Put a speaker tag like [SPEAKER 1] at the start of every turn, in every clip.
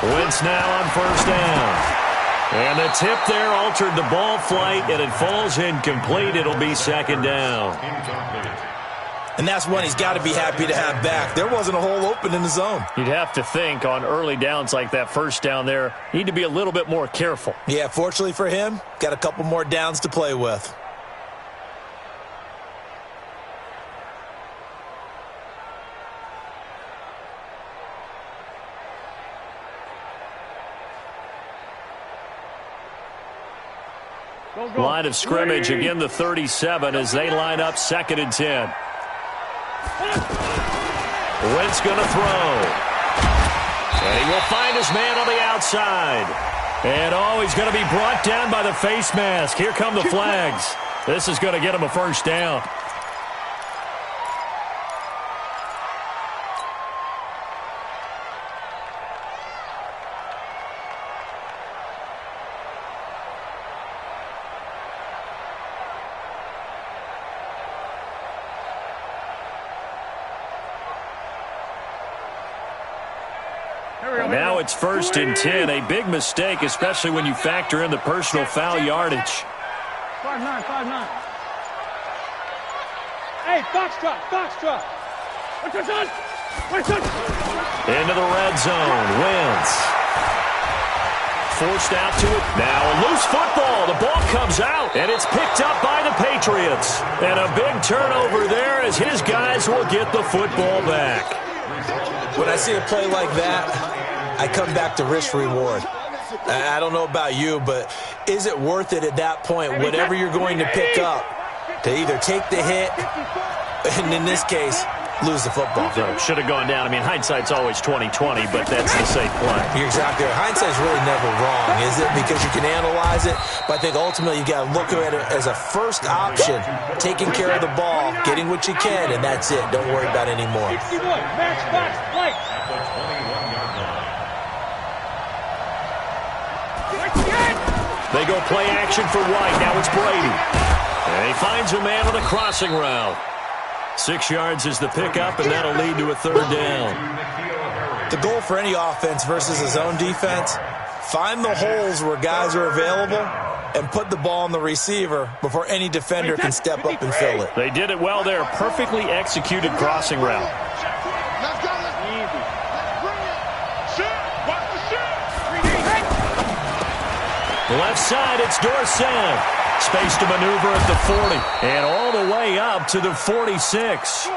[SPEAKER 1] Wentz now on first down. And the tip there altered the ball flight, and it falls incomplete. It'll be second down.
[SPEAKER 2] And that's one he's got to be happy to have back. There wasn't a hole open in the zone.
[SPEAKER 1] You'd have to think on early downs like that first down there, need to be a little bit more careful.
[SPEAKER 2] Yeah, fortunately for him, got a couple more downs to play with.
[SPEAKER 1] Line of scrimmage, again the 37 as they line up 2nd and 10. Wentz going to throw. And he will find his man on the outside. And he's going to be brought down by the face mask. Here come the flags. This is going to get him a first down. Now it's 1st and 10. A big mistake, especially when you factor in the personal foul yardage.
[SPEAKER 3] 5-9, 5-9. Hey, foxtrot.
[SPEAKER 1] Into the red zone. Wentz. Forced out to it. Now a loose football. The ball comes out, and it's picked up by the Patriots. And a big turnover there as his guys will get the football back.
[SPEAKER 2] When I see a play like that, I come back to risk-reward. I don't know about you, but is it worth it at that point, whatever you're going to pick up, to either take the hit, and in this case, lose the football?
[SPEAKER 1] So should have gone down. I mean, hindsight's always 20/20, but that's the safe play.
[SPEAKER 2] You're exactly right. Hindsight's really never wrong, is it? Because you can analyze it, but I think ultimately you got to look at it as a first option, taking care of the ball, getting what you can, and that's it. Don't worry about any more.
[SPEAKER 1] They go play action for White. Now it's Brady. And he finds a man on the crossing route. 6 yards is the pickup, and that'll lead to a 3rd down.
[SPEAKER 2] The goal for any offense versus his own defense, find the holes where guys are available and put the ball on the receiver before any defender can step up and fill it.
[SPEAKER 1] They did it well there. Perfectly executed crossing route. Left side, it's Dorsett. Space to maneuver at the 40. And all the way up to the 46.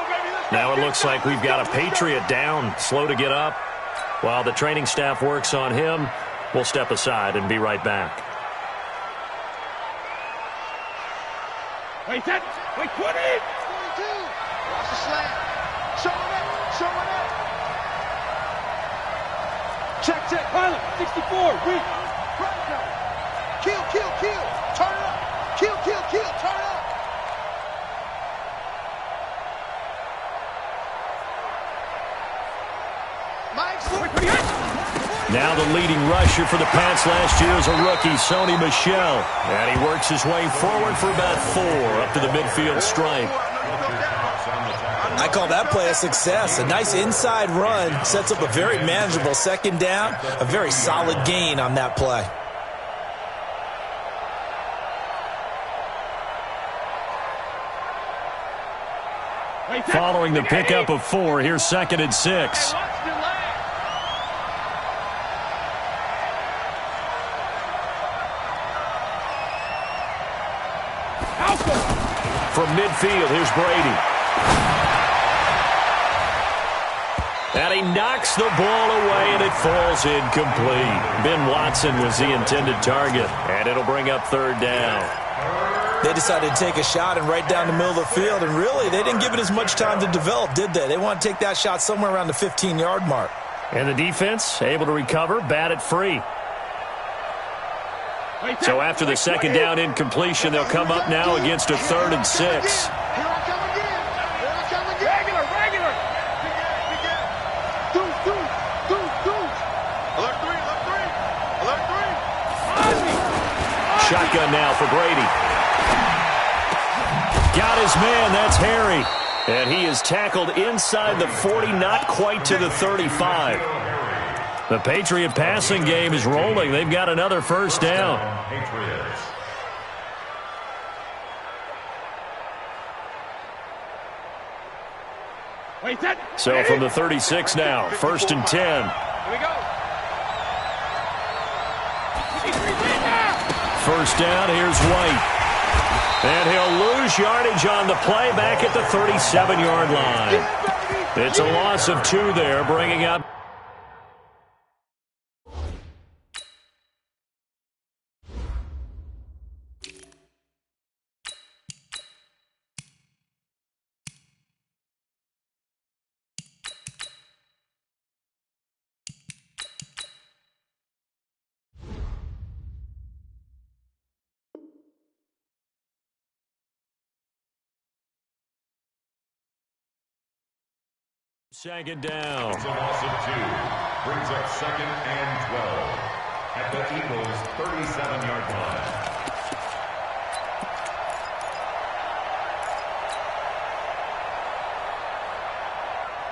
[SPEAKER 1] Now it looks like we've got a Patriot down, slow to get up. While the training staff works on him, we'll step aside and be right back.
[SPEAKER 3] Wait, 20! Watch the slant. Showing it. Check. Pilot, 64, reach. Kill. Turn it up. Kill. Turn it up.
[SPEAKER 1] Now the leading rusher for the Pats last year is a rookie, Sony Michel. And he works his way forward for about 4 up to the midfield stripe.
[SPEAKER 2] I call that play a success. A nice inside run sets up a very manageable 2nd down. A very solid gain on that play.
[SPEAKER 1] Following the pickup of 4, here's 2nd and 6. From midfield, here's Brady. And he knocks the ball away, and it falls incomplete. Ben Watson was the intended target, and it'll bring up 3rd down.
[SPEAKER 2] They decided to take a shot and right down the middle of the field, and really, they didn't give it as much time to develop, did they? They want to take that shot somewhere around the 15-yard mark.
[SPEAKER 1] And the defense able to recover, bat it free. So after the 2nd down incompletion, they'll come up now against a 3rd and 6.
[SPEAKER 3] Here I come again. Regular. Deuce. Alert 3.
[SPEAKER 1] Shotgun now for Brady. got his man. That's Harry. And he is tackled inside the 40, not quite to the 35. The Patriot passing game is rolling. They've got another first down. So from the 36 now, 1st and 10.
[SPEAKER 3] Here we go.
[SPEAKER 1] First down, here's White. And he'll lose yardage on the play back at the 37-yard line. It's a loss of 2 there, bringing up. Second down.
[SPEAKER 4] It's a loss of 2. Brings up 2nd and 12 at the Eagles' 37-yard line.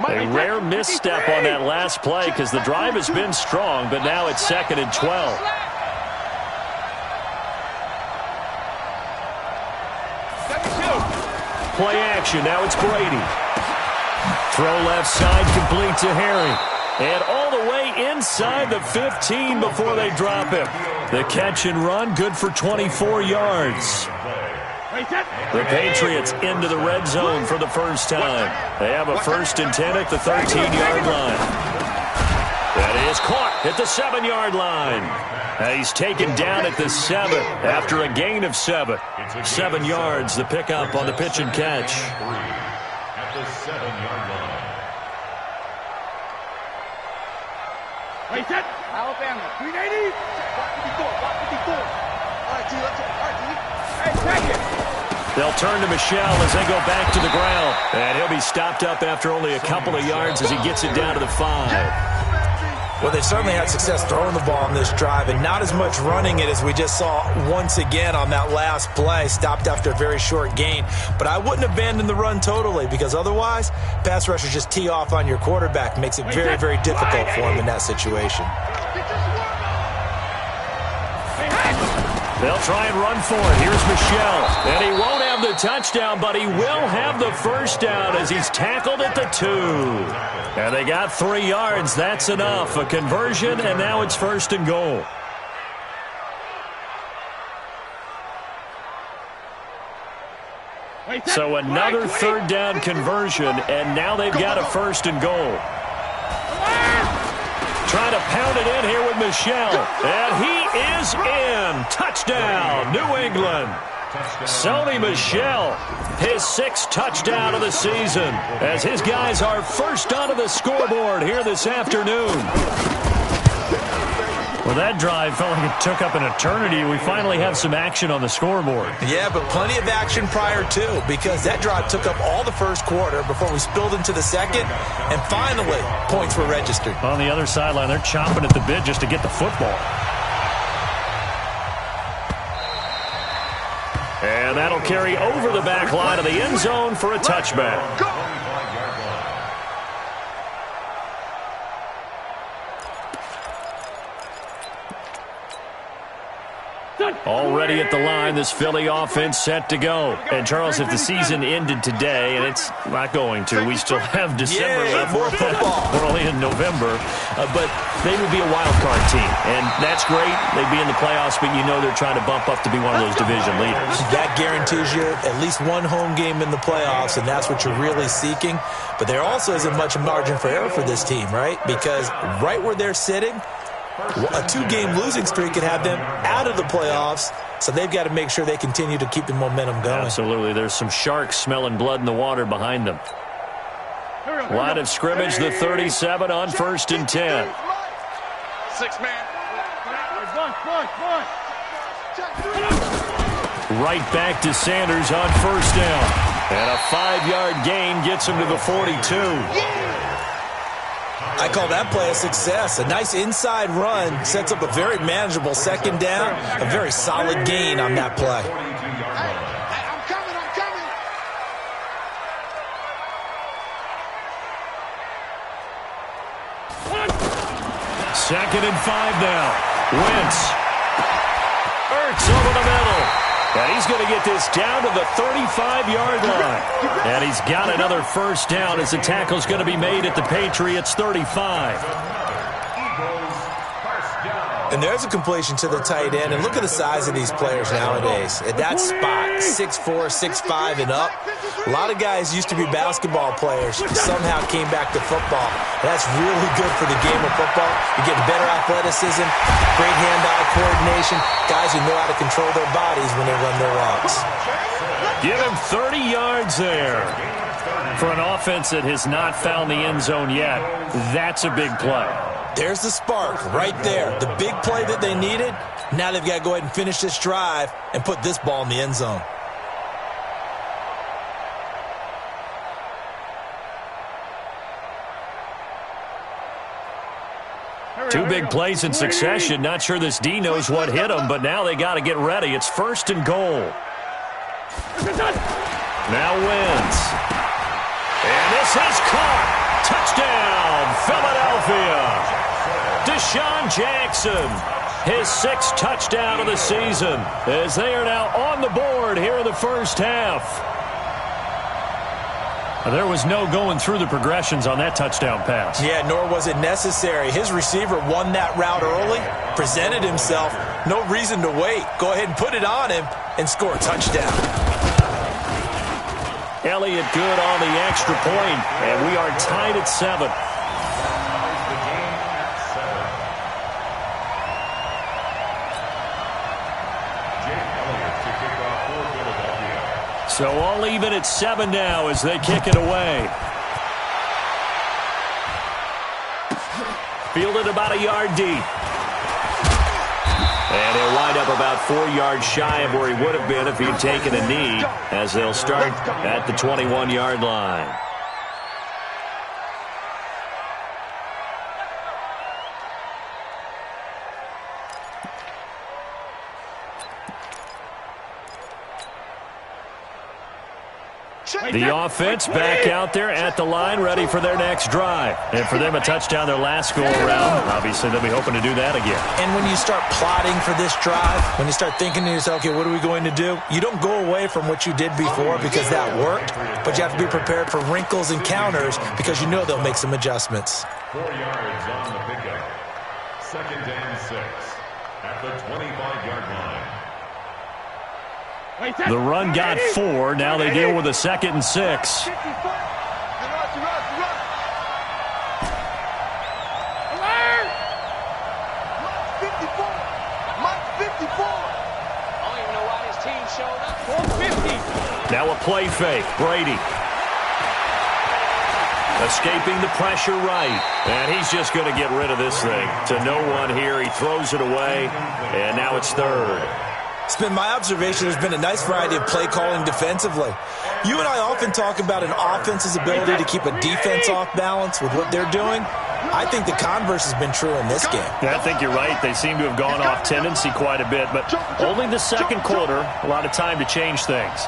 [SPEAKER 1] A rare misstep on that last play because the drive has been strong, but now it's 2nd and 12. Play action. Now it's Brady. Throw left side, complete to Harry. And all the way inside the 15 before they drop him. The catch and run, good for 24 yards. The Patriots into the red zone for the first time. They have a 1st and 10 at the 13-yard line. That is caught at the 7-yard line. He's taken down at the 7 after a gain of 7. 7 yards, the pickup on the pitch and catch.
[SPEAKER 4] At the 7-yard line.
[SPEAKER 3] Alabama, 380. Block 54, block 54. All right, T, let's go. All right, T. Hey, check it.
[SPEAKER 1] They'll turn to Michelle as they go back to the ground. And he'll be stopped up after only a couple of yards as he gets it down to the 5.
[SPEAKER 2] Well, they've certainly had success throwing the ball on this drive and not as much running it as we just saw once again on that last play, stopped after a very short gain. But I wouldn't abandon the run totally because otherwise, pass rushers just tee off on your quarterback. Makes it very, very difficult for him in that situation.
[SPEAKER 1] They'll try and run for it. Here's Michelle. And he won't have the touchdown, but he will have the first down as he's tackled at the 2. And they got 3 yards. That's enough. A conversion, and now it's 1st and goal. So another 3rd down conversion, and now they've got a 1st and goal. Trying to pound it in here with Michelle. And he is in. Touchdown, New England. Sony Michel, his 6th touchdown of the season, as his guys are first onto the scoreboard here this afternoon. Well, that drive felt like it took up an eternity. We finally have some action on the scoreboard.
[SPEAKER 2] Yeah, but plenty of action prior to, because that drive took up all the first quarter before we spilled into the second, and finally, points were registered.
[SPEAKER 1] On the other sideline, they're chomping at the bit just to get the football. And that'll carry over the back line of the end zone for a touchback. Already at the line, this Philly offense set to go. And, Charles, if the season ended today, and it's not going to, we still have December left.
[SPEAKER 2] More football.
[SPEAKER 1] We're only in November. But they would be a wild card team. And that's great. They'd be in the playoffs, but you know they're trying to bump up to be one of those division leaders. That
[SPEAKER 2] guarantees you at least one home game in the playoffs, and that's what you're really seeking. But there also isn't much margin for error for this team, right? Because right where they're sitting, a 2-game losing streak could have them out of the playoffs, so they've got to make sure they continue to keep the momentum going.
[SPEAKER 1] Absolutely. There's some sharks smelling blood in the water behind them. Line of scrimmage, the 37 on 1st and 10.
[SPEAKER 3] 6 man.
[SPEAKER 1] Right back to Sanders on 1st down. And a 5-yard gain gets him to the 42.
[SPEAKER 2] I call that play a success. A nice inside run sets up a very manageable 2nd down. A very solid gain on that play.
[SPEAKER 1] 2nd and 5 now. Wentz. Ertz over the middle. And he's going to get this down to the 35-yard line. And he's got another first down as the tackle's going to be made at the Patriots' 35.
[SPEAKER 2] And there's a completion to the tight end. And look at the size of these players nowadays. At that spot, 6'4", 6'5", and up. A lot of guys used to be basketball players, somehow came back to football. And that's really good for the game of football. You get better athleticism, great hand-eye coordination, guys who know how to control their bodies when they run their routes.
[SPEAKER 1] Give him 30 yards there. For an offense that has not found the end zone yet, that's a big play.
[SPEAKER 2] There's the spark right there. The big play that they needed. Now they've got to go ahead and finish this drive and put this ball in the end zone.
[SPEAKER 1] Two big plays in succession. Not sure this D knows what hit him, but now they got to get ready. It's 1st and goal. Now Wentz. And this is caught. Touchdown, Philadelphia. Deshaun Jackson, his 6th touchdown of the season, as they are now on the board here in the first half. There was no going through the progressions on that touchdown pass.
[SPEAKER 2] Yeah, nor was it necessary. His receiver won that route early, presented himself. No reason to wait. Go ahead and put it on him and score a touchdown.
[SPEAKER 1] Elliott good on the extra point, and we are tied at 7. So all even at 7 now as they kick it away. Fielded about a yard deep. And he'll wind up about 4 yards shy of where he would have been if he'd taken a knee, as they'll start at the 21-yard line. The offense back out there at the line, ready for their next drive. And for them, a touchdown their last go-around. Obviously, they'll be hoping to do that again.
[SPEAKER 2] And when you start plotting for this drive, when you start thinking to yourself, okay, what are we going to do? You don't go away from what you did before because that worked, but you have to be prepared for wrinkles and counters because you know they'll make some adjustments.
[SPEAKER 4] 4 yards on the pickup. 2nd and 6 at the 25-yard line.
[SPEAKER 1] The run got 4. Now they deal with a 2nd and 6. Now a play fake. Brady. Escaping the pressure right. And he's just going to get rid of this thing. To no one here. He throws it away. And now it's 3rd.
[SPEAKER 2] It's been my observation there's been a nice variety of play calling defensively. You and I often talk about an offense's ability to keep a defense off balance with what they're doing. I think the converse has been true in this game.
[SPEAKER 1] Yeah, I think you're right. They seem to have gone off tendency quite a bit, but only the 2nd quarter, a lot of time to change things.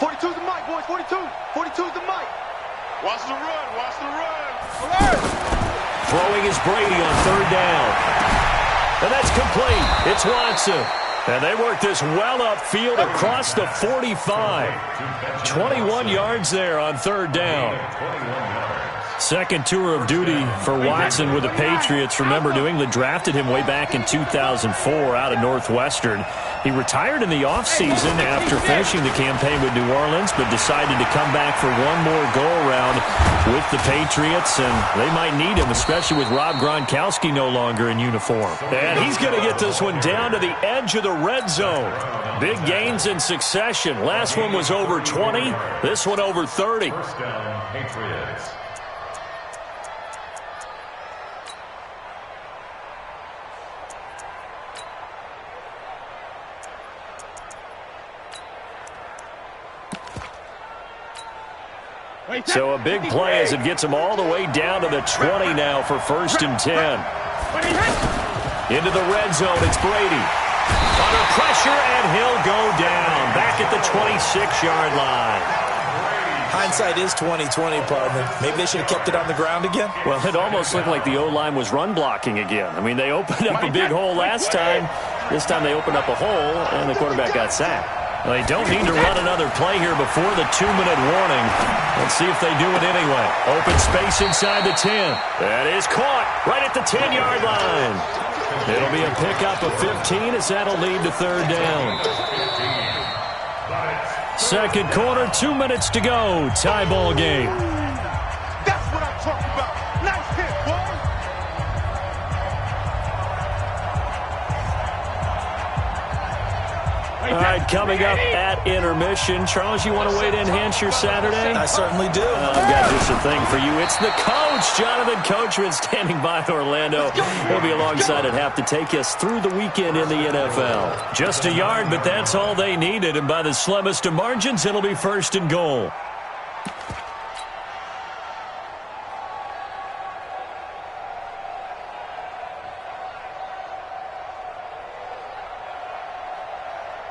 [SPEAKER 3] '42's the mic, boys. 42's the mic. Watch the run. Watch the run.
[SPEAKER 1] Throwing is Brady on 3rd down. And that's complete. It's Watson. And they work this well upfield across the 45. 21 yards there on 3rd down. 2nd tour of duty for Watson with the Patriots. Remember, New England drafted him way back in 2004 out of Northwestern. He retired in the offseason after finishing the campaign with New Orleans, but decided to come back for one more go-around with the Patriots, and they might need him, especially with Rob Gronkowski no longer in uniform. And he's going to get this one down to the edge of the red zone. Big gains in succession. Last one was over 20. This one over 30.
[SPEAKER 4] First down, Patriots.
[SPEAKER 1] So a big play as it gets him all the way down to the 20 now for 1st and 10. Into the red zone, it's Brady. Under pressure, and he'll go down. Back at the 26-yard line.
[SPEAKER 2] Hindsight is 20/20, partner. Maybe they should have kept it on the ground again.
[SPEAKER 1] Well, it almost looked like the O-line was run blocking again. I mean, they opened up a big hole last time. This time they opened up a hole, and the quarterback got sacked. Well, they don't need to run another play here before the 2-minute warning. Let's see if they do it anyway. Open space inside the 10. That is caught right at the 10-yard line. It'll be a pickup of 15 as that'll lead to third down. Second quarter, 2 minutes to go. Tie ball game.
[SPEAKER 3] That's what I'm talking about. Nice hit, boy.
[SPEAKER 1] All right, coming up at intermission. Charles, you want to wait to enhance your Saturday?
[SPEAKER 2] I certainly do.
[SPEAKER 1] I've got just a thing for you. It's the coach, Jonathan Coachman, standing by in Orlando. He'll be alongside at half to take us through the weekend in the NFL. Just a yard, but that's all they needed. And by the slimmest of margins, it'll be first and goal.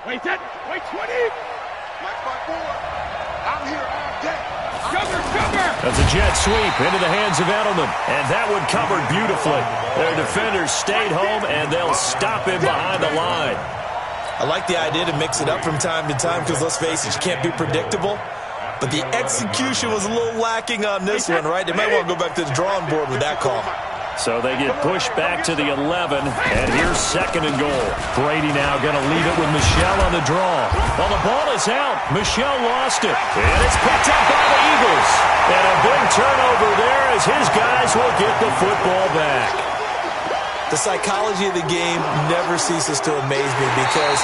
[SPEAKER 3] Wait 10. Wait 20. Mike by 4. I'm here all day. Sugar.
[SPEAKER 1] That's a jet sweep into the hands of Edelman. And that one covered beautifully. Their defenders stayed home, and they'll stop him behind the line.
[SPEAKER 2] I like the idea to mix it up from time to time because, let's face it, you can't be predictable. But the execution was a little lacking on this one, right? They might want to go back to the drawing board with that call.
[SPEAKER 1] So they get pushed back to the 11, and here's second and goal. Brady now going to leave it with Michel on the draw. Well, the ball is out. Michel lost it, and it's picked up by the Eagles. And a big turnover there as his guys will get the football back.
[SPEAKER 2] The psychology of the game never ceases to amaze me because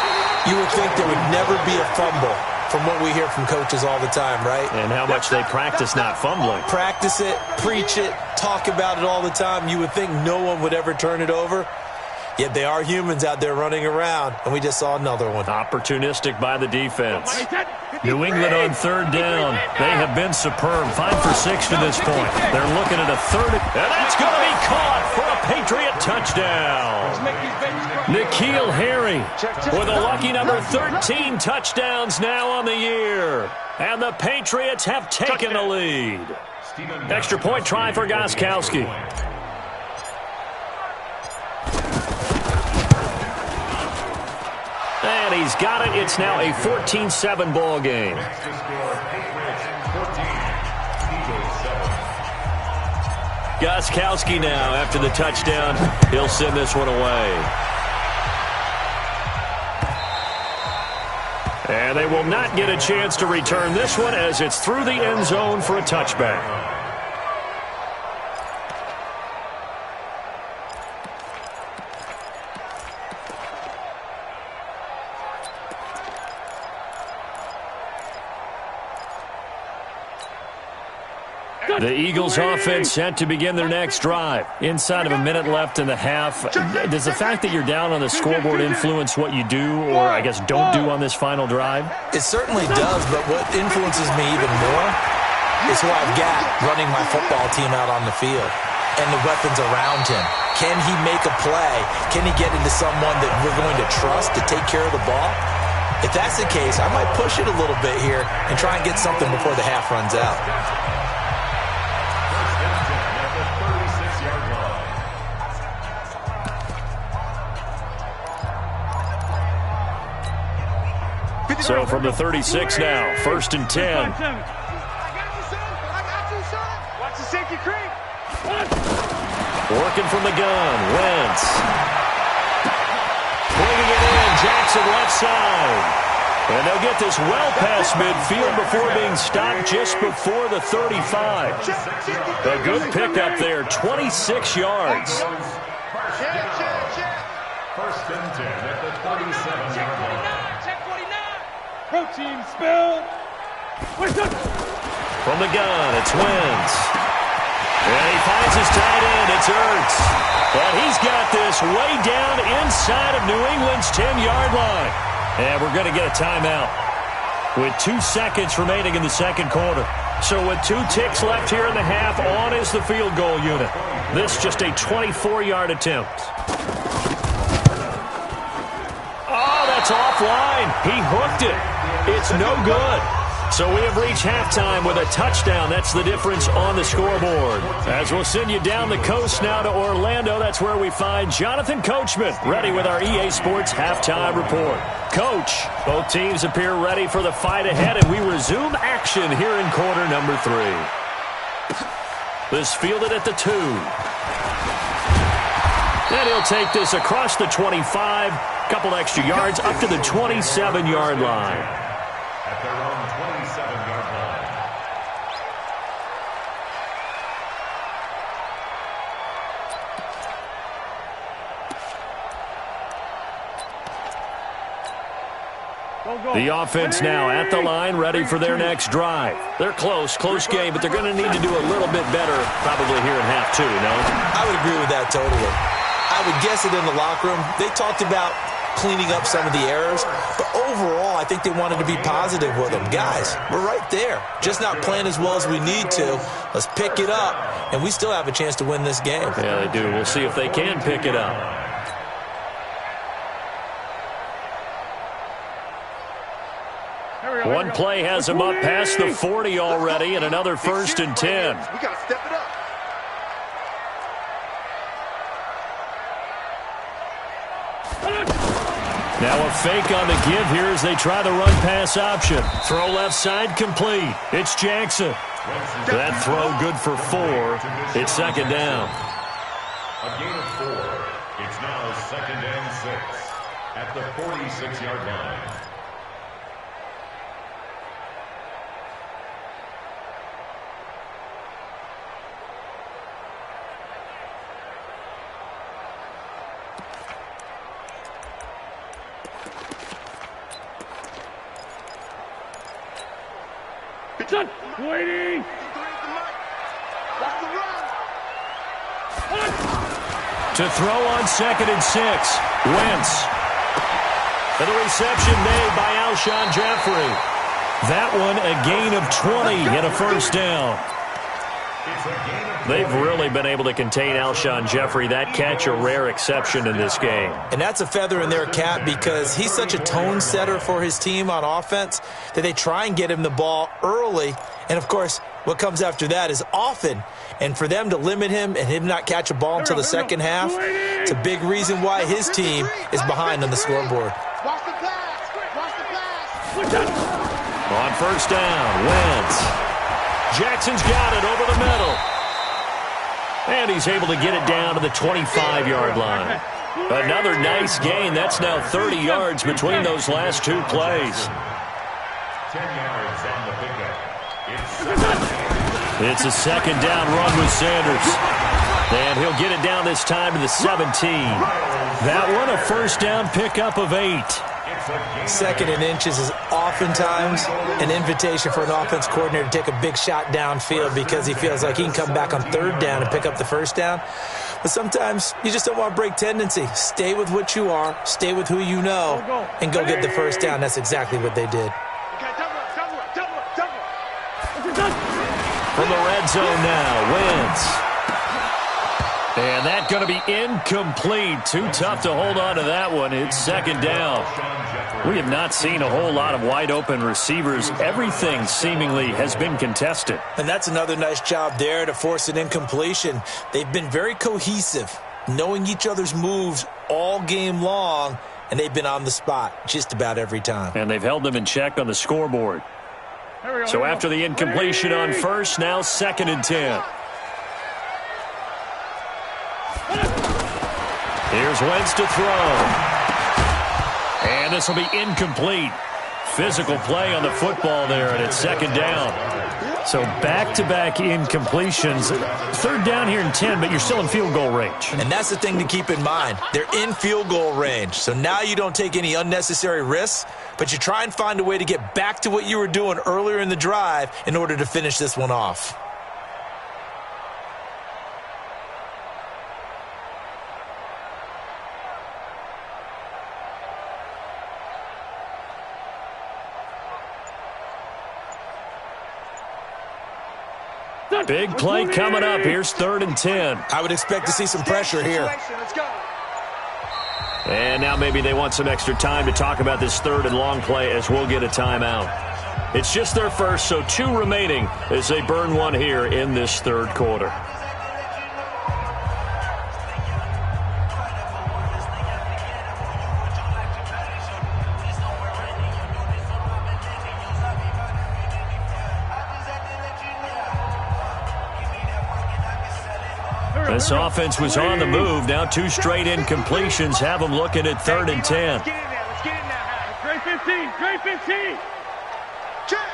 [SPEAKER 2] you would think there would never be a fumble from what we hear from coaches all the time, right?
[SPEAKER 1] And how much they practice not fumbling.
[SPEAKER 2] Practice it, preach it, talk about it all the time. You would think no one would ever turn it over. Yet they are humans out there running around, and we just saw another one.
[SPEAKER 1] Opportunistic by the defense. New England on third down. They have been superb. 5 for 6 to this point. They're looking at a third, and that's going to be caught for a Patriot touchdown. N'Keal Harry with a lucky number 13 touchdowns now on the year. And the Patriots have taken the lead. Extra point try for Gostkowski. And he's got it. It's now a 14-7 ball game. Gostkowski now after the touchdown. He'll send this one away. And they will not get a chance to return this one as it's through the end zone for a touchback. The Eagles offense set to begin their next drive. Inside of a minute left in the half. Does the fact that you're down on the scoreboard influence what you do, or I guess don't do on this final drive?
[SPEAKER 2] It certainly does, but what influences me even more is who I've got running my football team out on the field and the weapons around him. Can he make a play? Can he get into someone that we're going to trust to take care of the ball? If that's the case, I might push it a little bit here and try and get something before the half runs out.
[SPEAKER 1] So from the 36 now, 1st and 10.
[SPEAKER 3] I got you, son. Watch the safety creep.
[SPEAKER 1] Working from the gun, Wentz. Bringing it in, Jackson left side. And they'll get this well past midfield before being stopped just before the 35. A good pickup there, 26 yards.
[SPEAKER 4] First and 10 at the 37-yard line.
[SPEAKER 3] Protein spill.
[SPEAKER 1] From the gun, it's Wentz. And he finds his tight end, it's Ertz. And he's got this way down inside of New England's 10-yard line. And we're going to get a timeout with 2 seconds remaining in the second quarter. So with 2 ticks left here in the half, on is the field goal unit. This just a 24-yard attempt. Oh, that's offline. He hooked it. It's no good. So we have reached halftime with a touchdown. That's the difference on the scoreboard. As we'll send you down the coast now to Orlando, that's where we find Jonathan Coachman, ready with our EA Sports halftime report. Coach, both teams appear ready for the fight ahead, and we resume action here in quarter number 3. This fielded at the 2. And he'll take this across the 25, couple extra yards, up to the 27-yard line.
[SPEAKER 4] At their own 27-yard line.
[SPEAKER 1] The offense now at the line, ready for their next drive. They're close game, but they're going to need to do a little bit better probably here in half 2, no?
[SPEAKER 2] I would agree with that totally. I would guess it in the locker room. They talked about cleaning up some of the errors, but overall, I think they wanted to be positive with them. Guys, we're right there. Just not playing as well as we need to. Let's pick it up, and we still have a chance to win this game.
[SPEAKER 1] Yeah, they do. We'll see if they can pick it up. One play has him up past the 40 already, and another 1st and 10.
[SPEAKER 3] We got to step it up.
[SPEAKER 1] Now a fake on the give here as they try the run-pass option. Throw left side complete. It's Jackson. That throw good for 4. It's 2nd down.
[SPEAKER 4] A gain of 4. It's now 2nd and 6 at the 46-yard line.
[SPEAKER 3] Waiting.
[SPEAKER 1] To throw on 2nd and 6. Wentz. And the reception made by Alshon Jeffrey. That one a gain of 20 and a 1st down. They've really been able to contain Alshon Jeffrey. That catch a rare exception in this game.
[SPEAKER 2] And that's a feather in their cap because he's such a tone setter for his team on offense that they try and get him the ball early. And, of course, what comes after that is often. And for them to limit him and him not catch a ball until the second half, it's a big reason why his team is behind on the scoreboard.
[SPEAKER 3] Watch the pass. Watch the pass.
[SPEAKER 1] On 1st down, Wentz. Jackson's got it over the middle. And he's able to get it down to the 25-yard line. Another nice gain. That's now 30 yards between those last 2 plays.
[SPEAKER 4] 10 yards on the pickup.
[SPEAKER 1] It's a 2nd down run with Sanders. And he'll get it down this time to the 17. That one a 1st down pickup of 8.
[SPEAKER 2] 2nd and inches is oftentimes an invitation for an offense coordinator to take a big shot downfield because he feels like he can come back on 3rd down and pick up the 1st down. But sometimes you just don't want to break tendency. Stay with what you are, stay with who you know, and go get the 1st down. That's exactly what they did.
[SPEAKER 1] From the red zone now, Wentz. And that's going to be incomplete. Too tough to hold on to that one. It's 2nd down. We have not seen a whole lot of wide-open receivers. Everything seemingly has been contested.
[SPEAKER 2] And that's another nice job there to force an incompletion. They've been very cohesive, knowing each other's moves all game long, and they've been on the spot just about every time.
[SPEAKER 1] And they've held them in check on the scoreboard. So after the incompletion on 1st, now 2nd and 10. Here's Wentz to throw. And this will be incomplete. Physical play on the football there, and it's 2nd down. So back-to-back incompletions. 3rd down here in 10, but you're still in field goal range.
[SPEAKER 2] And that's the thing to keep in mind. They're in field goal range. So now you don't take any unnecessary risks, but you try and find a way to get back to what you were doing earlier in the drive in order to finish this one off.
[SPEAKER 1] Big play coming up. Here's 3rd and 10.
[SPEAKER 2] I would expect to see some pressure here.
[SPEAKER 1] And now maybe they want some extra time to talk about this 3rd and long play as we'll get a timeout. It's just their first, so 2 remaining as they burn one here in this third quarter. This offense was on the move. Now 2 straight incompletions have them looking at 3rd and 10.
[SPEAKER 3] Let's get in now. Great 15. Great 15. Check.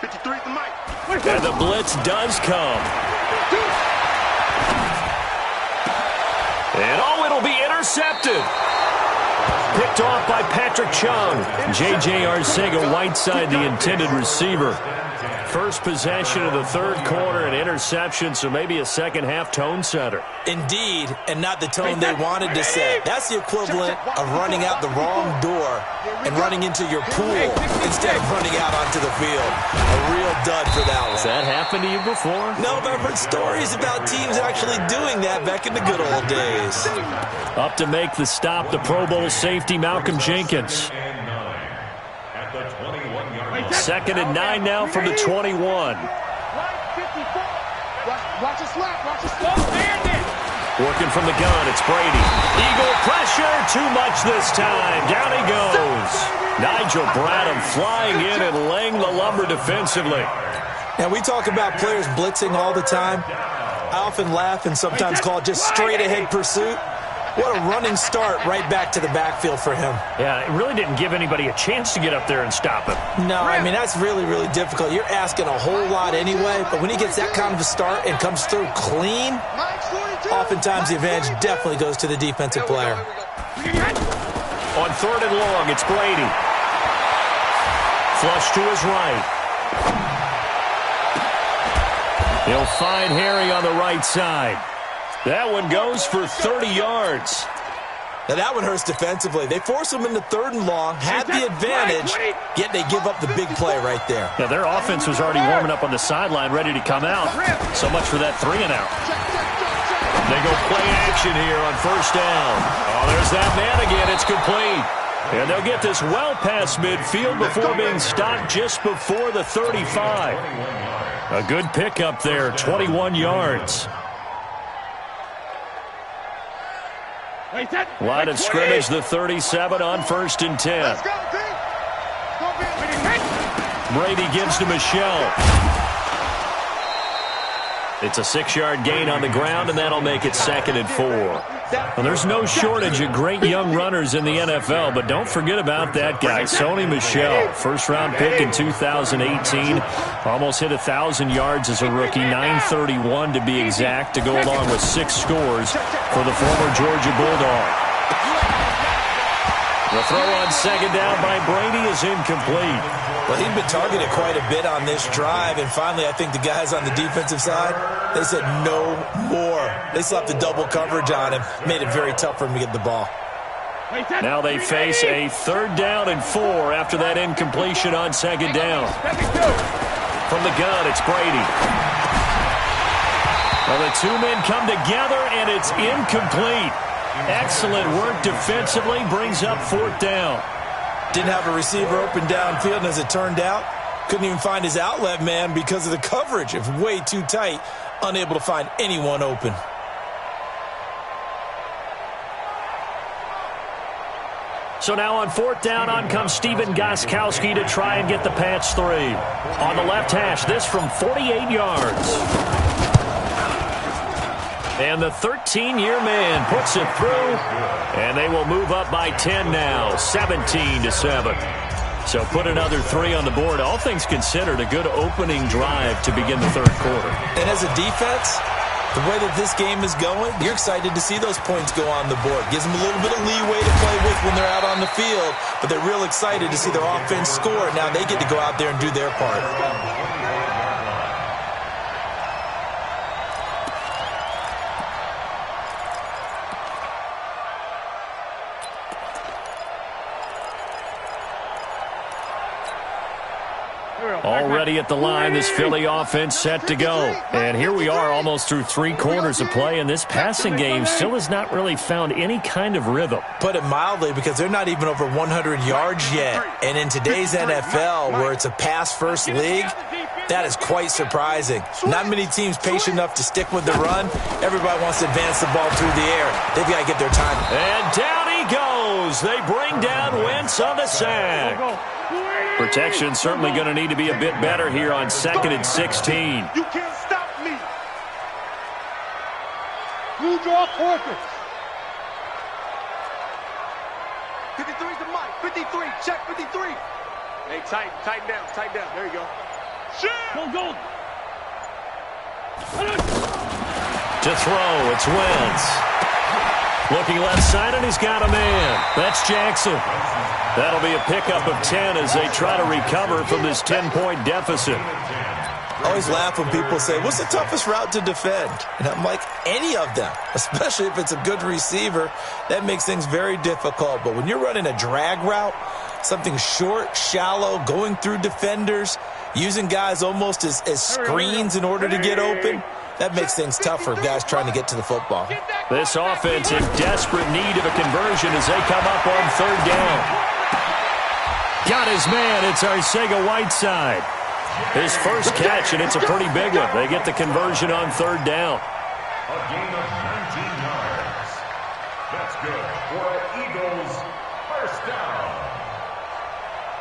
[SPEAKER 3] 53 at the mic.
[SPEAKER 1] And the blitz does come. And it'll be intercepted. Picked off by Patrick Chung. J.J. Arcega-Whiteside, the intended receiver. First possession of the third quarter, an interception, so maybe a second-half tone setter.
[SPEAKER 2] Indeed, and not the tone they wanted to set. That's the equivalent of running out the wrong door and running into your pool instead of running out onto the field. A real dud for that one.
[SPEAKER 1] Has that happened to you before?
[SPEAKER 2] No, but I've heard stories about teams actually doing that back in the good old days.
[SPEAKER 1] Up to make the stop, the Pro Bowl safety, Malcolm Jenkins. 2nd and 9 now from the 21.
[SPEAKER 3] Watch it slap. Watch it slap.
[SPEAKER 1] Working from the gun, it's Brady. Eagle pressure, too much this time. Down he goes. Nigel Bradham flying in and laying the lumber defensively.
[SPEAKER 2] Now, we talk about players blitzing all the time. I often laugh and sometimes call it just straight-ahead pursuit. What a running start right back to the backfield for him.
[SPEAKER 1] Yeah, it really didn't give anybody a chance to get up there and stop him.
[SPEAKER 2] No, I mean, that's really, really difficult. You're asking a whole lot anyway, but when he gets that kind of a start and comes through clean, oftentimes the advantage definitely goes to the defensive player.
[SPEAKER 1] On 3rd and long, it's Brady. Flush to his right. He'll find Harry on the right side. That one goes for 30 yards.
[SPEAKER 2] Now that one hurts defensively. They force him into 3rd and long, had the advantage, yet they give up the big play right there.
[SPEAKER 1] Yeah, their offense was already warming up on the sideline, ready to come out. So much for that 3 and out. They go play action here on 1st down. Oh, there's that man again. It's complete. And they'll get this well past midfield before being stopped just before the 35. A good pickup there, 21 yards. Line of scrimmage, the 37 on 1st and 10. Brady gives to Michelle. It's a 6-yard gain on the ground, and that'll make it 2nd and 4. Well, there's no shortage of great young runners in the NFL, but don't forget about that guy, Sony Michel. First-round pick in 2018. Almost hit 1,000 yards as a rookie, 931 to be exact, to go along with 6 scores for the former Georgia Bulldog. The throw on 2nd down by Brady is incomplete.
[SPEAKER 2] Well, he'd been targeted quite a bit on this drive, and finally I think the guys on the defensive side, they said no more. They slapped the double coverage on him, made it very tough for him to get the ball.
[SPEAKER 1] Now they face a 3rd down and 4 after that incompletion on 2nd down. From the gun, it's Brady. Well, the 2 men come together, and it's incomplete. Excellent work defensively, brings up 4th down.
[SPEAKER 2] Didn't have a receiver open downfield, and as it turned out, couldn't even find his outlet man because of the coverage. It was way too tight, unable to find anyone open.
[SPEAKER 1] So now on 4th down, on comes Stephen Gostkowski to try and get the Pats 3. On the left hash, this from 48 yards. And the 13-year man puts it through, and they will move up by 10 now, 17-7. So put another 3 on the board. All things considered, a good opening drive to begin the 3rd quarter.
[SPEAKER 2] And as a defense, the way that this game is going, you're excited to see those points go on the board. Gives them a little bit of leeway to play with when they're out on the field, but they're real excited to see their offense score. Now they get to go out there and do their part.
[SPEAKER 1] Already at the line, this Philly offense set to go. And here we are almost through 3 quarters of play, and this passing game still has not really found any kind of rhythm.
[SPEAKER 2] Put it mildly, because they're not even over 100 yards yet. And in today's NFL, where it's a pass-first league, that is quite surprising. Not many teams patient enough to stick with the run. Everybody wants to advance the ball through the air. They've got to get their time.
[SPEAKER 1] And down he goes. They bring down Wentz on the sack. Protection certainly going to need to be a bit better here on 2nd and 16.
[SPEAKER 3] You can't stop me. You draw quarters. 53 is the mic. 53. Check 53. Hey, tighten down. Tighten down. There you go. Shit. Go.
[SPEAKER 1] To throw, it's Wentz. Looking left side, and he's got a man. That's Jackson. That'll be a pickup of 10 as they try to recover from this 10-point deficit.
[SPEAKER 2] I always laugh when people say, what's the toughest route to defend? And I'm like, any of them, especially if it's a good receiver. That makes things very difficult. But when you're running a drag route, something short, shallow, going through defenders, using guys almost as screens in order to get open, that makes things tough for guys trying to get to the football.
[SPEAKER 1] This offense in desperate need of a conversion as they come up on 3rd down. Got his man. It's Arcega-Whiteside. His first catch, and it's a pretty big one. They get the conversion on 3rd down.
[SPEAKER 4] A gain of 19 yards. That's good for Eagles. First down.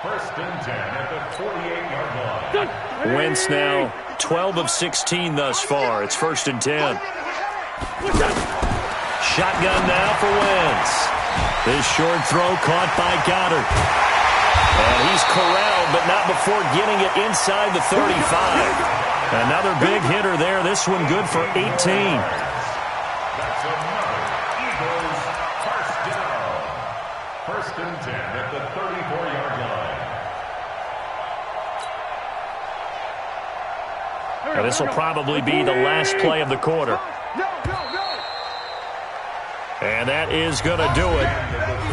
[SPEAKER 4] 1st and 10 at the 48-yard line.
[SPEAKER 1] Wentz now 12 of 16 thus far. It's 1st and 10. Shotgun now for Wentz. This short throw caught by Goddard. And he's corralled, but not before getting it inside the 35. Another big hitter there. This one good for 18.
[SPEAKER 4] That's another Eagles first down. 1st and 10 at the 34-yard line.
[SPEAKER 1] Now this will probably be the last play of the quarter. And that is going to do it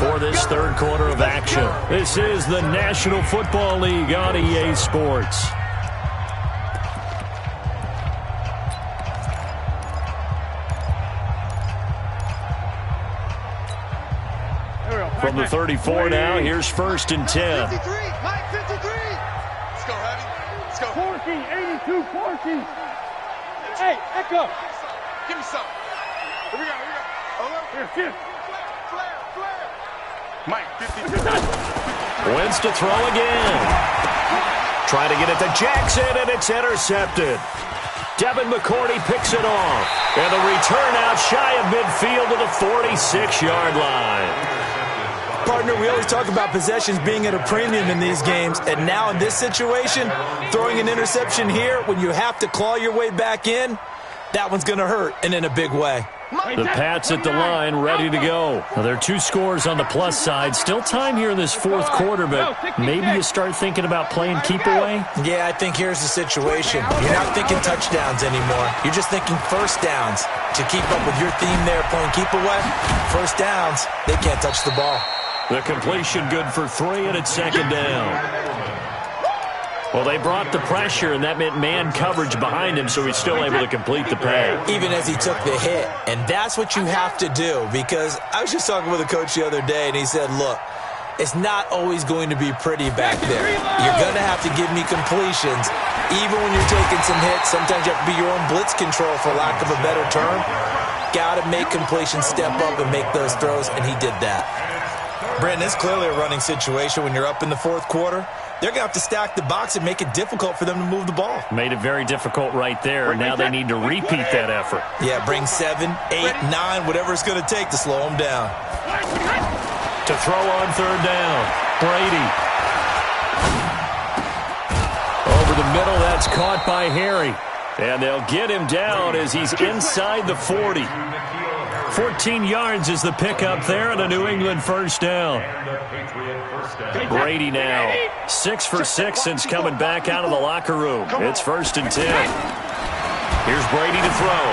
[SPEAKER 1] for this 3rd quarter of action. This is the National Football League on EA Sports. From the 34 now, here's 1st and 10.
[SPEAKER 3] 53. Mike 53. Let's go, Heavy. Let's go. 14, 82, 14. Hey, Echo. Give me some. Here we go. Here. Flare. Mike, 52.
[SPEAKER 1] Wentz to throw again. Try to get it to Jackson, and it's intercepted. Devin McCourty picks it off. And the return out shy of midfield to the 46-yard line.
[SPEAKER 2] Partner, we always talk about possessions being at a premium in these games, and now in this situation, throwing an interception here when you have to claw your way back in, that one's going to hurt, and in a big way.
[SPEAKER 1] The Pats at the line, ready to go. Now, there are 2 scores on the plus side. Still time here in this 4th quarter, but maybe you start thinking about playing keep away?
[SPEAKER 2] Yeah, I think here's the situation. You're not thinking touchdowns anymore. You're just thinking first downs. To keep up with your theme there, playing keep away, first downs, they can't touch the ball.
[SPEAKER 1] The completion good for 3, and it's 2nd down. Well, they brought the pressure, and that meant man coverage behind him, so he's still able to complete the pass.
[SPEAKER 2] Even as he took the hit. And that's what you have to do, because I was just talking with a coach the other day, and he said, look, it's not always going to be pretty back there. You're going to have to give me completions. Even when you're taking some hits, sometimes you have to be your own blitz control, for lack of a better term. Got to make completions step up and make those throws, and he did that. Brandon, it's clearly a running situation when you're up in the 4th quarter. They're going to have to stack the box and make it difficult for them to move the ball.
[SPEAKER 1] Made it very difficult right there, and now they need to repeat that effort.
[SPEAKER 2] Yeah, bring 7, 8, 9, whatever it's going to take to slow them down.
[SPEAKER 1] To throw on 3rd down, Brady. Over the middle, that's caught by Harry. And they'll get him down as he's inside the 40. 14 yards is the pickup there, and a New England first down. Brady now 6 for 6 since coming back out of the locker room. It's 1st and 10. Here's Brady to throw.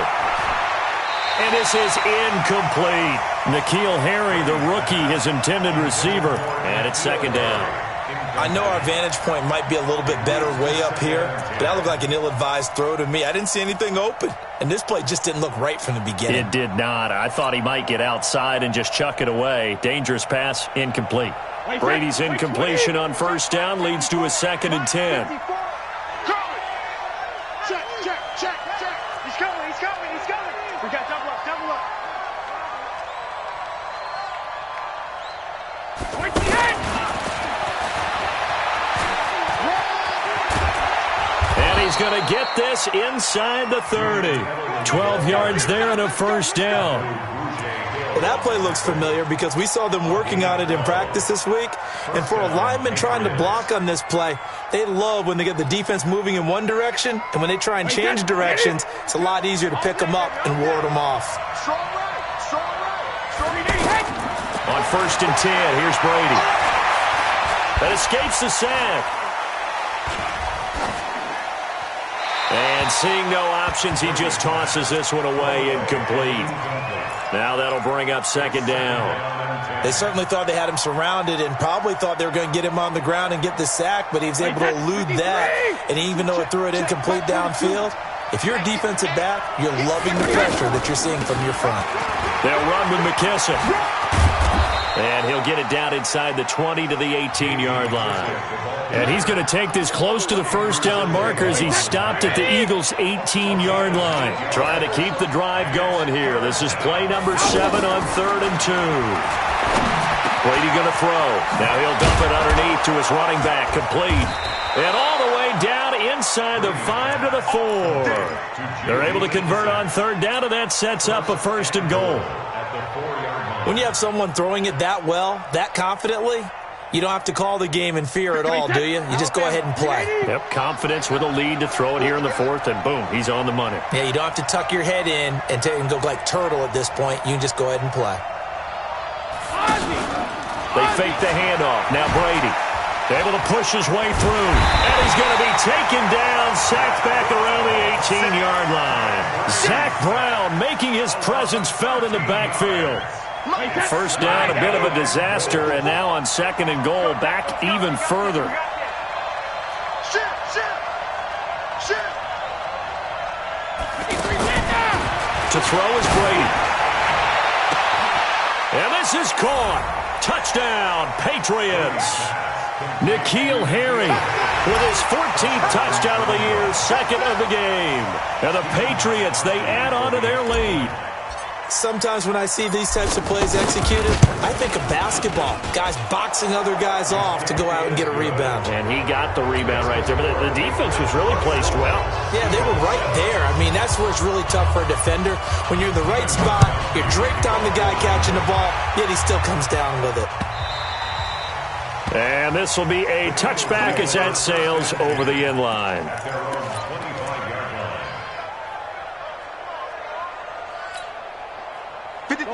[SPEAKER 1] And this is incomplete. N'Keal Harry, the rookie, his intended receiver. And it's 2nd down.
[SPEAKER 2] I know our vantage point might be a little bit better way up here, but that looked like an ill-advised throw to me. I didn't see anything open, and this play just didn't look right from the beginning.
[SPEAKER 1] It did not. I thought he might get outside and just chuck it away. Dangerous pass, incomplete. Brady's incompletion on first down leads to a 2nd and 10.
[SPEAKER 3] Check. He's coming. We got double up.
[SPEAKER 1] And he's going to get this inside the 30. 12 yards there and a first down.
[SPEAKER 2] Well, that play looks familiar because we saw them working on it in practice this week. And for a lineman trying to block on this play, they love when they get the defense moving in one direction. And when they try and change directions, it's a lot easier to pick them up and ward them off.
[SPEAKER 1] On 1st and 10, here's Brady. That escapes the sack. And seeing no options, he just tosses this one away incomplete. Now that'll bring up 2nd down.
[SPEAKER 2] They certainly thought they had him surrounded and probably thought they were going to get him on the ground and get the sack, but he was able to elude that. And even though it threw it incomplete downfield, if you're a defensive back, you're loving the pressure that you're seeing from your front.
[SPEAKER 1] They'll run with McKissick. And he'll get it down inside the 20 to the 18-yard line. And he's going to take this close to the first down marker as he stopped at the Eagles' 18-yard line. Trying to keep the drive going here. This is play number 7 on 3rd and 2. Brady going to throw. Now he'll dump it underneath to his running back. Complete. And all the way down inside the 5 to the 4. They're able to convert on 3rd down, and that sets up a 1st and goal.
[SPEAKER 2] When you have someone throwing it that well, that confidently, you don't have to call the game in fear at all, do you? You just go ahead and play.
[SPEAKER 1] Yep, confidence with a lead to throw it here in the 4th, and boom, he's on the money.
[SPEAKER 2] Yeah, you don't have to tuck your head in and go like turtle at this point. You can just go ahead and play.
[SPEAKER 1] They fake the handoff. Now Brady able to push his way through. And he's going to be taken down, sacked back around the 18-yard line. Zach Brown making his presence felt in the backfield. First down, a bit of a disaster, and now on 2nd and goal, back even further. To throw is Brady. And this is caught. Touchdown, Patriots. N'Keal Harry with his 14th touchdown of the year, 2nd of the game. And the Patriots, they add on to their lead.
[SPEAKER 2] Sometimes when I see these types of plays executed, I think of basketball. Guys boxing other guys off to go out and get a rebound.
[SPEAKER 1] And he got the rebound right there. But the defense was really placed well.
[SPEAKER 2] Yeah, they were right there. I mean, that's where it's really tough for a defender. When you're in the right spot, you're draped on the guy catching the ball, yet he still comes down with it.
[SPEAKER 1] And this will be a touchback as that sails over the end line.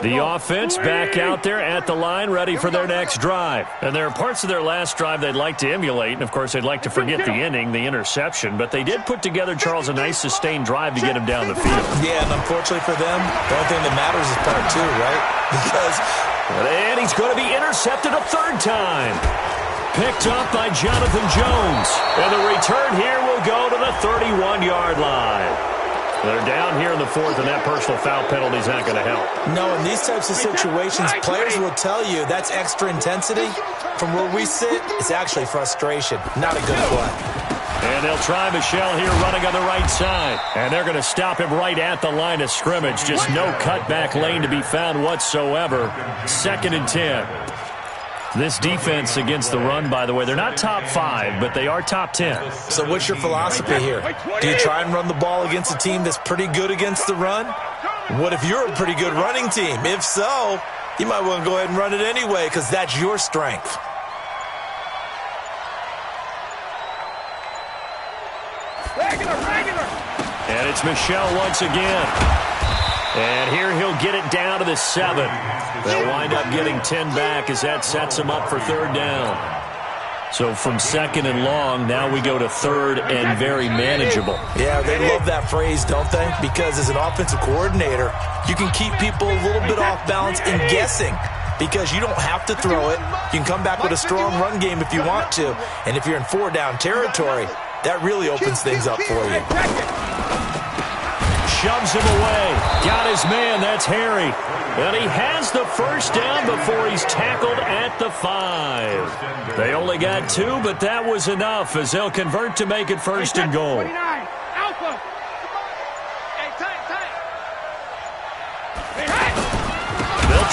[SPEAKER 1] The offense back out there at the line, ready for their next drive. And there are parts of their last drive they'd like to emulate. And, of course, they'd like to forget the inning, the interception. But they did put together, Charles, a nice sustained drive to get him down the field.
[SPEAKER 2] Yeah, and unfortunately for them, the only thing that matters is part 2, right? Because...
[SPEAKER 1] And he's going to be intercepted a 3rd time. Picked up by Jonathan Jones. And the return here will go to the 31-yard line. They're down here in the 4th, and that personal foul penalty is not going to help.
[SPEAKER 2] No, in these types of situations, players will tell you that's extra intensity. From where we sit, it's actually frustration. Not a good play.
[SPEAKER 1] And they'll try Michel here running on the right side. And they're going to stop him right at the line of scrimmage. Just no cutback lane to be found whatsoever. 2nd and 10. This defense against the run, by the way, they're not top 5, but they are top 10.
[SPEAKER 2] So what's your philosophy here? Do you try and run the ball against a team that's pretty good against the run? What if you're a pretty good running team? If so, you might want to go ahead and run it anyway because that's your strength.
[SPEAKER 1] And it's Michel once again. And here he'll get it down to the 7. They'll wind up getting 10 back as that sets him up for 3rd down. So from 2nd and long, now we go to 3rd and very manageable.
[SPEAKER 2] Yeah, they love that phrase, don't they? Because as an offensive coordinator, you can keep people a little bit off balance and guessing. because you don't have to throw it. You can come back with a strong run game if you want to. And if you're in 4-down territory, that really opens things up for you.
[SPEAKER 1] Shoves him away. Got his man. That's Harry. And he has the first down before he's tackled at the 5. They only got 2, but that was enough as they'll convert to make it first and goal. They'll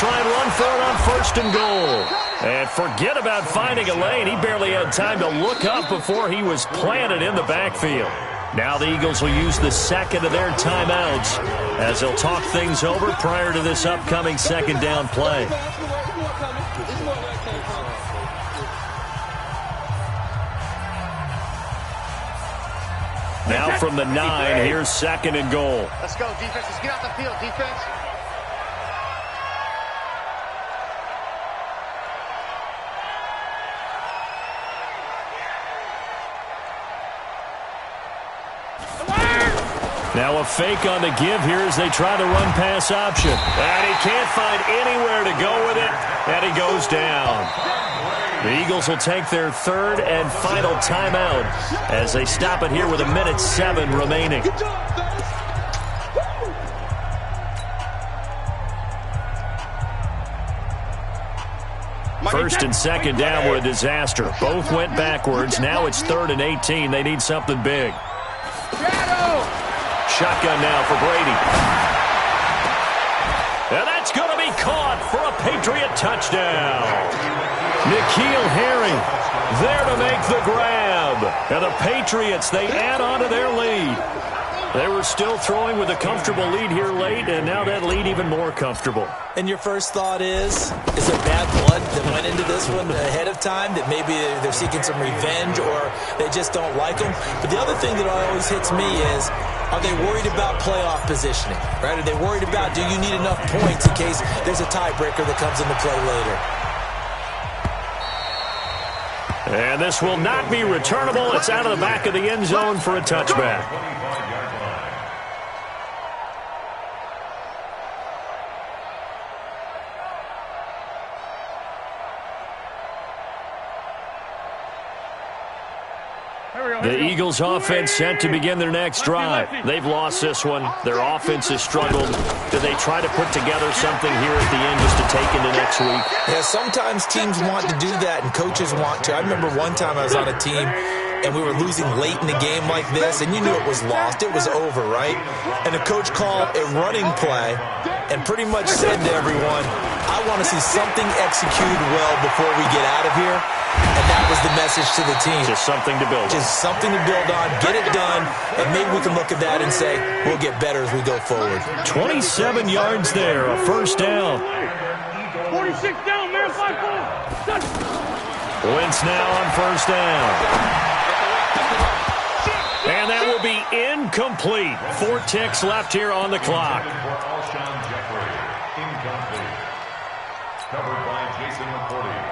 [SPEAKER 1] try and run for it on first and goal. And forget about finding a lane. He barely had time to look up before he was planted in the backfield. Now the Eagles will use the second of their timeouts as they'll talk things over prior to this upcoming second down play. Now from the 9, here's second and goal.
[SPEAKER 3] Let's go, defense. Let's get out the field, defense.
[SPEAKER 1] Now a fake on the give here as they try to run pass option. And he can't find anywhere to go with it, and he goes down. The Eagles will take their third and final timeout as they stop it here with 1:07 remaining. First and second down were a disaster. Both went backwards. Now it's 3rd and 18. They need something big. Shotgun now for Brady. And that's going to be caught for a Patriot touchdown. N'Keal Harry there to make the grab. And the Patriots, they add on to their lead. They were still throwing with a comfortable lead here late, and now that lead even more comfortable.
[SPEAKER 2] And your first thought is there bad blood that went into this one ahead of time, that maybe they're seeking some revenge or they just don't like them? But the other thing that always hits me is, are they worried about playoff positioning? Right? Are they worried about, do you need enough points in case there's a tiebreaker that comes into play later?
[SPEAKER 1] And this will not be returnable. It's out of the back of the end zone for a touchback. The Eagles offense set to begin their next drive. They've lost this one. Their offense has struggled. Do they try to put together something here at the end just to take into next week?
[SPEAKER 2] Yeah, sometimes teams want to do that and coaches want to. I remember one time I was on a team and we were losing late in the game like this, and you knew it was lost. It was over, right? And the coach called a running play and pretty much said to everyone, I want to see something executed well before we get out of here. And that was the message to the team.
[SPEAKER 1] Just something to build on.
[SPEAKER 2] Just something to build on, get it done, and maybe we can look at that and say, we'll get better as we go forward.
[SPEAKER 1] 27 yards there, a first down.
[SPEAKER 3] 46 down, man, 5-4.
[SPEAKER 1] Wentz now on first down. And that will be incomplete. 4 ticks left here on the clock.
[SPEAKER 4] Incomplete. Covered by Jason McCourty.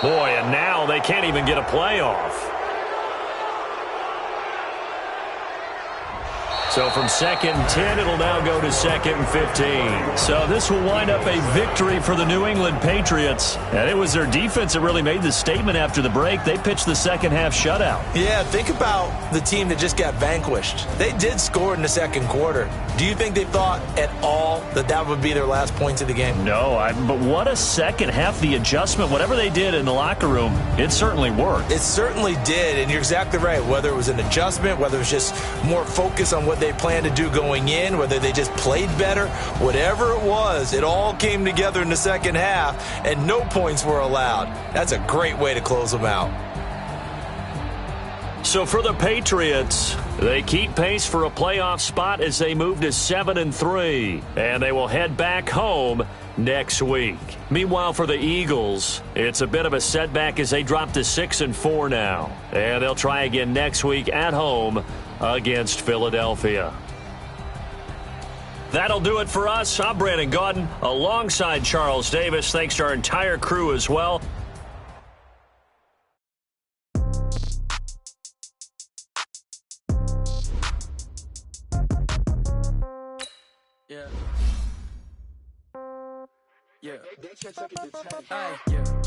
[SPEAKER 1] Boy, and now they can't even get a playoff. So from 2nd and 10, it'll now go to 2nd and 15. So this will wind up a victory for the New England Patriots. And it was their defense that really made the statement after the break. They pitched the second half shutout.
[SPEAKER 2] Yeah, think about the team that just got vanquished. They did score in the second quarter. Do you think they thought at all that that would be their last points of the game?
[SPEAKER 1] No, but what a second half. The adjustment, whatever they did in the locker room, it certainly worked.
[SPEAKER 2] It certainly did, and you're exactly right. Whether it was an adjustment, whether it was just more focus on what they planned to do going in, whether they just played better, whatever it was, it all came together in the second half, and no points were allowed. That's a great way to close them out.
[SPEAKER 1] So for the Patriots, they keep pace for a playoff spot as they move to 7-3, and they will head back home next week. Meanwhile, for the Eagles, it's a bit of a setback as they drop to 6-4 now, and they'll try again next week at home against Philadelphia. That'll do it for us. I'm Brandon Gaudin alongside Charles Davis. Thanks to our entire crew as well.
[SPEAKER 5] Yeah. Yeah.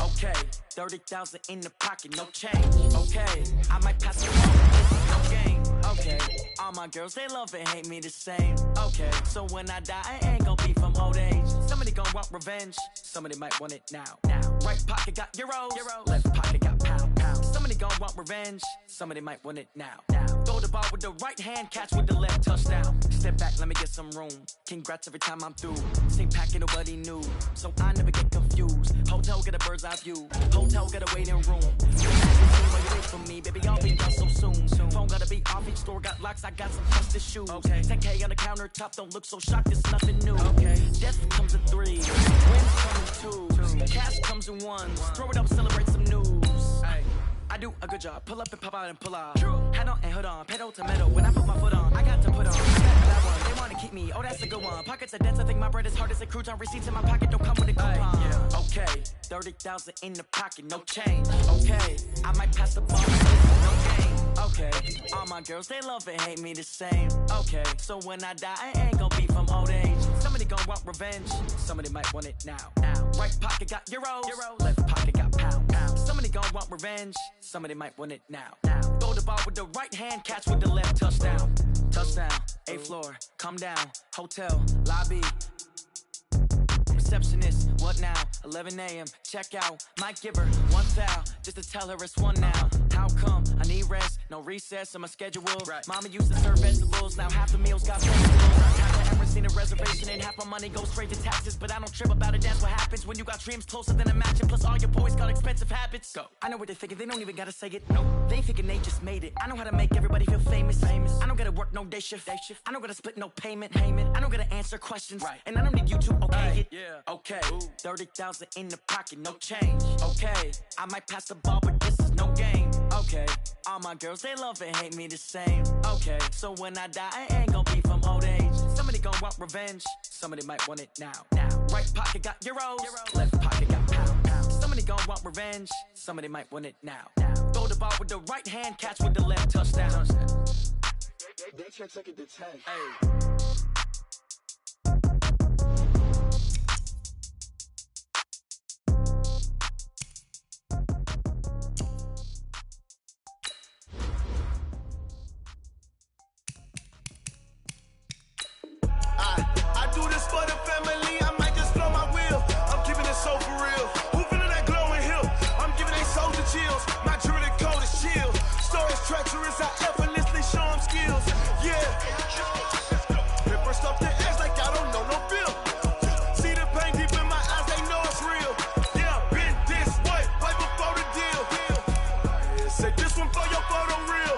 [SPEAKER 5] Okay. 30,000 in the pocket, no change. Okay. I might pass it on. No game. Okay. All my girls, they love and hate me the same. Okay. So when I die, I ain't gonna be from old age. Somebody gonna want revenge. Somebody might want it now. Right pocket got euros. Left pocket got pound. Somebody gonna want revenge. Somebody might want it now. Throw the ball with the right hand, catch with the left, touchdown. Step back, let me get some room. Congrats every time I'm through. Same packet, nobody knew. So I never get confused. Hotel get a bird's eye view. Hotel get a waiting room. You wait for me, baby, I'll be done so soon. Phone gotta be off, each store got locks, I got some trusted shoes. Okay. 10K on the countertop, don't look so shocked, it's nothing new. Okay. Death comes in 3, wins come in 2, cash comes in 1. Throw it up, celebrate some news. Ay. I do a good job, pull up and pop out and pull off. Hat on and hood on, pedal to metal. When I put my foot on, I got to put on. That one, they want to keep me, oh that's a good one. Pockets are dense, I think my bread is hard as a crouton. Receipts in my pocket don't come with a coupon. Yeah. Okay, 30,000 in the pocket, no change. Okay, I might pass the ball, no game. Okay, all my girls, they love and hate me the same. Okay, so when I die, I ain't gonna be from old age. Somebody gonna want revenge, somebody might want it now. Right pocket got euros, left pocket got pound. Somebody gonna want revenge, somebody might want it now. Throw the ball with the right hand, catch with the left, touchdown. Touchdown, 8th floor, come down, hotel, lobby. Receptionist, what now? 11 a.m., check out. Might give her one foul, just to tell her it's one now. How come? I need rest, no recess in my schedule. Right. Mama used to serve vegetables, now half the meals got vegetables. Haven't ever seen a reservation and half my money goes straight to taxes. But I don't trip about it, that's what happens when you got dreams closer than a matching. Plus all your boys got expensive habits. Go. I know what they're thinking, they don't even gotta say it. No, they ain't thinking they just made it. I know how to make everybody feel famous. I don't gotta work no day shift. I don't gotta split no payment. I don't gotta answer questions. Right. And I don't need you to okay it. Yeah. Okay, 30,000 in the pocket, no change. Okay, I might pass the ball, but this is no game. Okay, all my girls, they love and hate me the same. Okay, so when I die, I ain't gonna be from old age. Somebody gonna want revenge, somebody might want it now. Right pocket got euros, left pocket got pound. Somebody gonna want revenge, somebody might want it now. Throw the ball with the right hand, catch with the left, touchdown.
[SPEAKER 3] They can't take it to 10.
[SPEAKER 5] Hey.
[SPEAKER 3] I do this for the family, I might just blow my wheel. I'm keeping it so for real. Who feeling that glowing hill? I'm giving they soldier chills. My jewelry cold is chill. Stories treacherous, I effortlessly show them skills. Yeah. Paper stuff the edge like I don't know no feel. See the pain deep in my eyes, they know it's real. Yeah, been this way, right before the deal. Yeah, say this one for your photo real.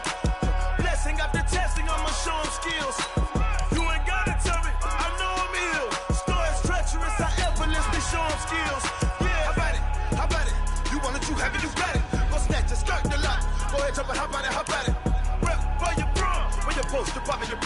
[SPEAKER 3] Blessing after testing, I'ma show them skills. Show them skills. Yeah, how about it? You want it, you have it, you got it. Go snatch it, skirt the lot. Go ahead, jump it, how about it? Rep for your bro. When you're supposed to pop it, you're